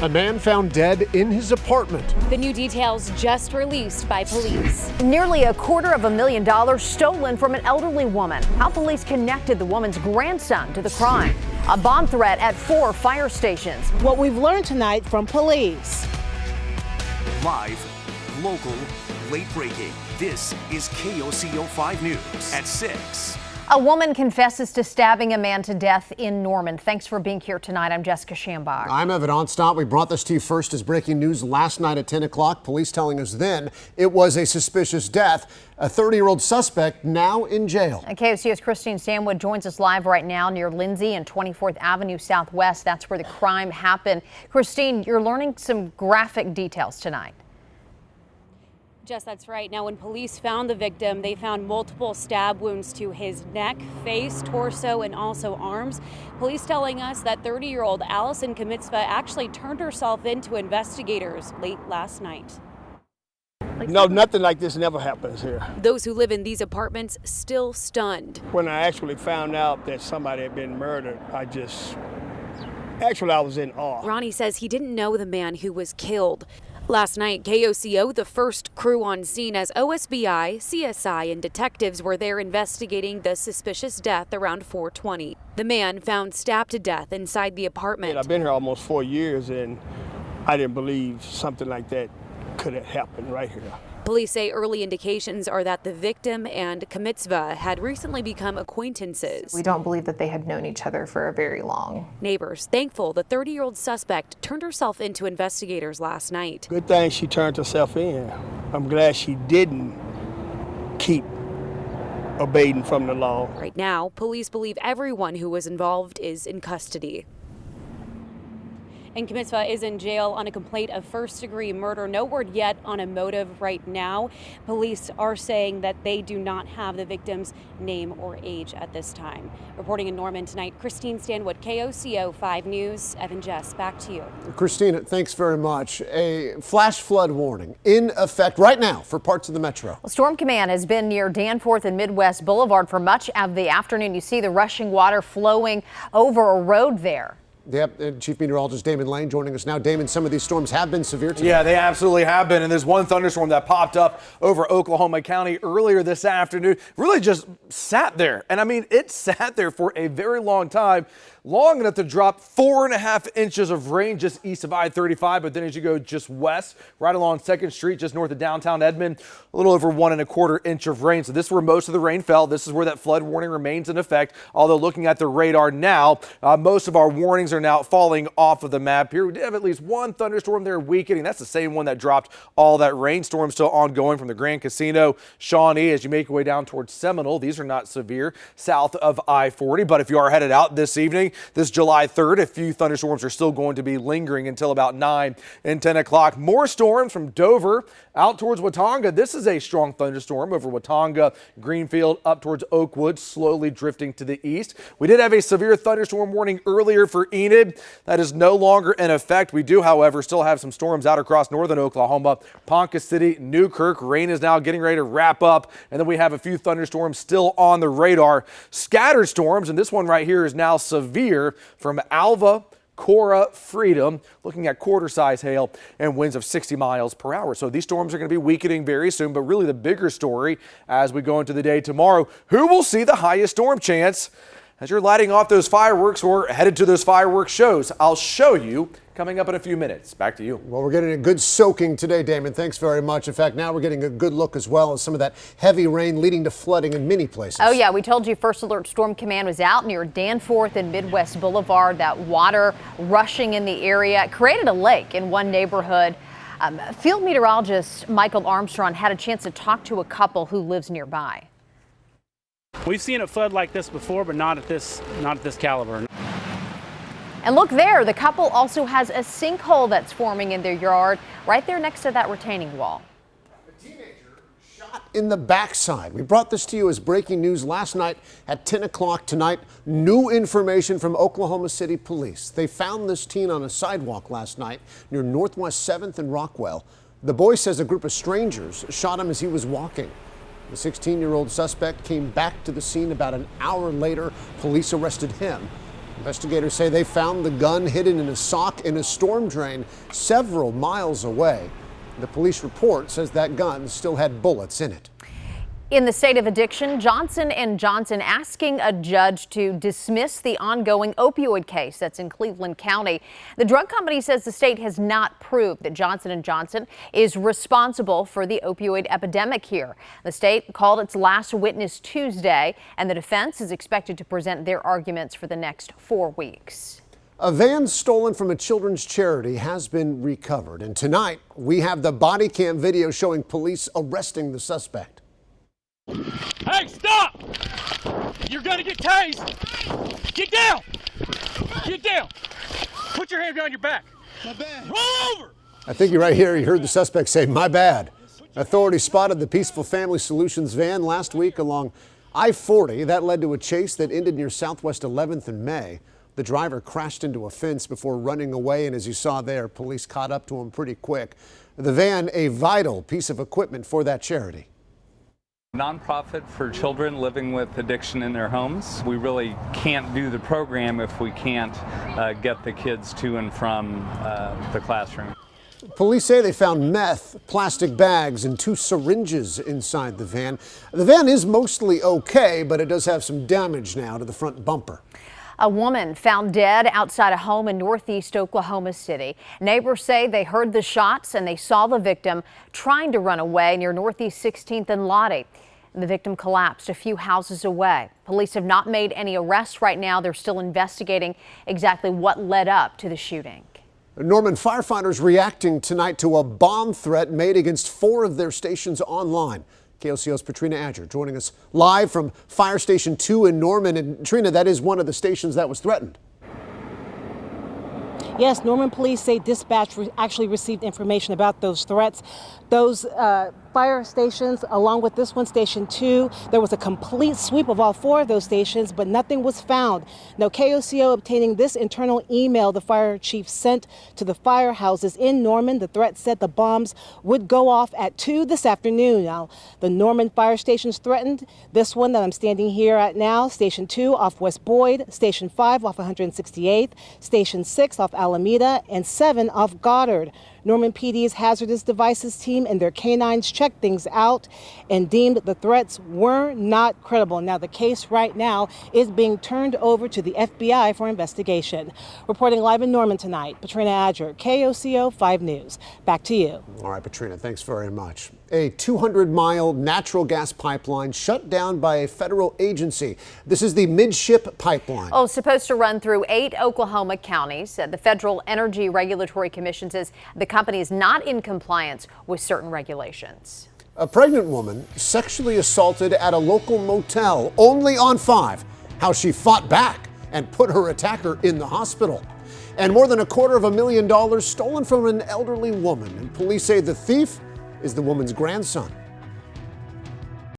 A man found dead in his apartment. The new details just released by police. Nearly $250,000 stolen from an elderly woman. How police connected the woman's grandson to the crime. A bomb threat at 4 fire stations. What we've learned tonight from police. Live, local, late breaking. This is KOCO 5 News at 6. A woman confesses to stabbing a man to death in Norman. Thanks for being here tonight. I'm Jessica Shambach. I'm Evan Onstott. We brought this to you first as breaking news last night at 10 o'clock. Police telling us then it was a suspicious death. A 30-year-old suspect now in jail. KOCO's Christine Stanwood joins us live right now near Lindsay and 24th Avenue Southwest. That's where the crime happened. Christine, you're learning some graphic details tonight. Jess, that's right. Now, when police found the victim, they found multiple stab wounds to his neck, face, torso, and also arms. Police telling us that 30-year-old Allison Kamitzva actually turned herself in to investigators late last night. No, nothing like this never happens here. Those who live in these apartments still stunned. When I actually found out that somebody had been murdered, I was in awe. Ronnie says he didn't know the man who was killed. Last night, KOCO, the first crew on scene as OSBI, CSI, and detectives were there investigating the suspicious death around 4:20. The man found stabbed to death inside the apartment. I've been here almost 4 years, and I didn't believe something like that could have happened right here. Police say early indications are that the victim and Kamitzva had recently become acquaintances. We don't believe that they had known each other for a very long. Neighbors thankful the 30-year-old suspect turned herself into investigators last night. Good thing she turned herself in. I'm glad she didn't keep evading from the law. Right now, police believe everyone who was involved is in custody. And Kamitzva is in jail on a complaint of first-degree murder. No word yet on a motive right now. Police are saying that they do not have the victim's name or age at this time. Reporting in Norman tonight, Christine Stanwood, KOCO 5 News. Evan, Jess, back to you. Christina, thanks very much. A flash flood warning in effect right now for parts of the metro. Well, Storm Command has been near Danforth and Midwest Boulevard for much of the afternoon. You see the rushing water flowing over a road there. Yep, Chief Meteorologist Damon Lane joining us now. Damon, some of these storms have been severe today. Yeah, they absolutely have been. And there's one thunderstorm that popped up over Oklahoma County earlier this afternoon. Really just sat there. And I mean, it sat there for a very long time. Long enough to drop 4.5 inches of rain just east of I-35. But then as you go just west, right along 2nd Street, just north of downtown Edmond, a little over 1.25 inch of rain. So this is where most of the rain fell. This is where that flood warning remains in effect. Although looking at the radar now, most of our warnings are now falling off of the map here. We did have at least one thunderstorm there weakening. That's the same one that dropped all that rain. Storm still ongoing from the Grand Casino, Shawnee, as you make your way down towards Seminole. These are not severe south of I-40. But if you are headed out this evening, this July 3rd, a few thunderstorms are still going to be lingering until about 9 and 10 o'clock. More storms from Dover out towards Watonga. This is a strong thunderstorm over Watonga, Greenfield, up towards Oakwood, slowly drifting to the east. We did have a severe thunderstorm warning earlier for Enid. That is no longer in effect. We do, however, still have some storms out across northern Oklahoma, Ponca City, Newkirk. Rain is now getting ready to wrap up. And then we have a few thunderstorms still on the radar. Scattered storms, and this one right here is now severe from Alva, Cora, Freedom, looking at quarter-size hail and winds of 60 miles per hour. So these storms are going to be weakening very soon, but really the bigger story as we go into the day tomorrow, who will see the highest storm chance as you're lighting off those fireworks or headed to those fireworks shows? I'll show you coming up in a few minutes. Back to you. Well, we're getting a good soaking today, Damon. Thanks very much. In fact, now we're getting a good look as well as some of that heavy rain leading to flooding in many places. Oh, yeah. We told you First Alert Storm Command was out near Danforth and Midwest Boulevard. That water rushing in the area. It created a lake in one neighborhood. Field meteorologist Michael Armstrong had a chance to talk to a couple who lives nearby. We've seen it flood like this before, but not at this caliber. And look there, the couple also has a sinkhole that's forming in their yard right there next to that retaining wall. A teenager shot in the backside. We brought this to you as breaking news last night at 10 o'clock tonight. New information from Oklahoma City Police. They found this teen on a sidewalk last night near Northwest 7th and Rockwell. The boy says a group of strangers shot him as he was walking. The 16-year-old suspect came back to the scene about an hour later. Police arrested him. Investigators say they found the gun hidden in a sock in a storm drain several miles away. The police report says that gun still had bullets in it. In the state of addiction, Johnson & Johnson asking a judge to dismiss the ongoing opioid case that's in Cleveland County. The drug company says the state has not proved that Johnson & Johnson is responsible for the opioid epidemic here. The state called its last witness Tuesday, and the defense is expected to present their arguments for the next 4 weeks. A van stolen from a children's charity has been recovered, and tonight we have the body cam video showing police arresting the suspect. Hey, stop! You're gonna get tased! Get down! Get down! Put your hand behind your back. My bad. Roll over! I think you're right here. You heard the suspect say, "My bad." Authorities spotted the Peaceful Family Solutions van last week along I-40. That led to a chase that ended near Southwest 11th in May. The driver crashed into a fence before running away, and as you saw there, police caught up to him pretty quick. The van, a vital piece of equipment for that charity. Nonprofit for children living with addiction in their homes. We really can't do the program if we can't get the kids to and from the classroom. Police say they found meth, plastic bags, and 2 syringes inside the van. The van is mostly okay, but it does have some damage now to the front bumper. A woman found dead outside a home in northeast Oklahoma City. Neighbors say they heard the shots and they saw the victim trying to run away near Northeast 16th and Lottie. The victim collapsed a few houses away. Police have not made any arrests right now. They're still investigating exactly what led up to the shooting. Norman firefighters reacting tonight to a bomb threat made against 4 of their stations online. KOCO's Patrina Adger joining us live from Fire Station 2 in Norman. And Trina, that is one of the stations that was threatened. Yes, Norman police say dispatch actually received information about those threats. Those fire stations, along with this one, Station 2, there was a complete sweep of all 4 of those stations, but nothing was found. Now, KOCO obtaining this internal email the fire chief sent to the firehouses in Norman. The threat said the bombs would go off at 2 this afternoon. Now, the Norman fire stations threatened. This one that I'm standing here at now, Station 2 off West Boyd, Station 5 off 168th, Station 6 off Alameda, and 7 off Goddard. Norman PD's hazardous devices team and their canines checked things out and deemed the threats were not credible. Now, the case right now is being turned over to the FBI for investigation. Reporting live in Norman tonight, Patrina Adger, KOCO 5 News. Back to you. All right, Patrina, thanks very much. A 200-mile natural gas pipeline shut down by a federal agency. This is the Midship Pipeline. Oh, supposed to run through 8 Oklahoma counties. The Federal Energy Regulatory Commission says the company is not in compliance with certain regulations. A pregnant woman sexually assaulted at a local motel, only on 5. How she fought back and put her attacker in the hospital. And more than $250,000 stolen from an elderly woman. And police say the thief is the woman's grandson.